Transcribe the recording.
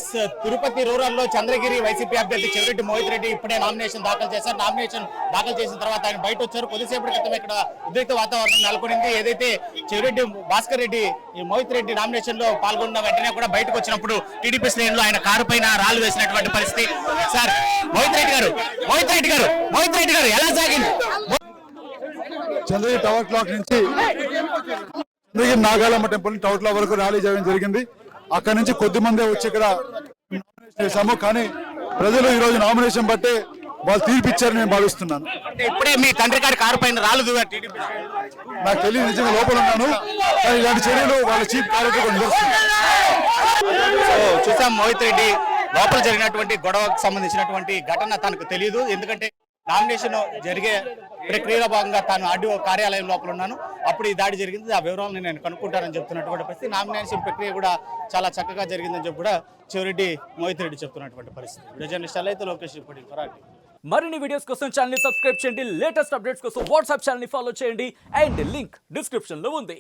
Yes Tirupati rural లో Chandragiri YCP అభ్యర్థి చెవిరెడ్డి మోహిత్ రెడ్డి ఇప్పుడే నామినేషన్ దాఖలు చేశారు. నామినేషన్ దాఖలు చేసిన తర్వాత ఆయన బయట వచ్చారు. కొద్దిసేపటి క్రితం ఇక్కడ ఉద్రిక్త వాతావరణం నెలకొనింది. ఏదైతే చెవిరెడ్డి భాస్కర్ రెడ్డి ఈ మోహిత్ రెడ్డి నామినేషన్ లో పాల్గొన్న వెంటనే కూడా బయటకు వచ్చినప్పుడు టీడీపీ శ్రేణులు ఆయన కారు పైన రాళ్లు వేసినటువంటి పరిస్థితి. సార్ మోహిత్ రెడ్డి గారు ఎలా సాగింది? చంద్రగిరి టవర్ క్లాక్ నుంచి Chandragiri Nagalamma temple tower clock వరకు ర్యాలీ చేయడం జరిగింది. అక్కడి నుంచి కొద్ది మంది వచ్చి ఇక్కడ నామినేషన్ చేశాము. కానీ ప్రజలు ఈ రోజు నామినేషన్ బట్టే వాళ్ళు తీర్పిచ్చారని నేను భావిస్తున్నాను. ఇప్పుడే మీ తండ్రి గారి కారు పైన రాళ్ళు దూవారు టీడీపీ. నాకు తెలియదు, నిజంగా లోపల ఉన్నాను. కానీ ఇలాంటి చర్యలు వాళ్ళ చీఫ్ కార్యక్రమం చూసాం మోహిత్ రెడ్డి లోపల జరిగినటువంటి గొడవకు సంబంధించినటువంటి ఘటన తనకు తెలియదు. ఎందుకంటే నామినేషన్ జరిగే ప్రక్రియలో భాగంగా తాను ఆర్డీఓ కార్యాలయం లోపల ఉన్నాను. అప్పుడు ఈ దాడి జరిగింది. ఆ వివరాలను నేను కనుక్కుంటానని చెప్తున్నటువంటి పరిస్థితి. నామినేషన్ ప్రక్రియ కూడా చాలా చక్కగా జరిగిందని చెప్పి కూడా చెవిరెడ్డి మోహిత్ రెడ్డి చెప్తున్నటువంటి పరిస్థితి. వీడియో జర్నలిస్ట్ అయితే లోకేష్ ఇప్పుడు మరిన్ని వీడియోస్ కోసం ఛానల్ ని సబ్స్క్రైబ్ చేయండి. లేటెస్ట్ అప్డేట్స్ కోసం వాట్సాప్ ఛానల్ ని ఫాలో చేయండి. అండ్ లింక్ డిస్క్రిప్షన్ లో ఉంది.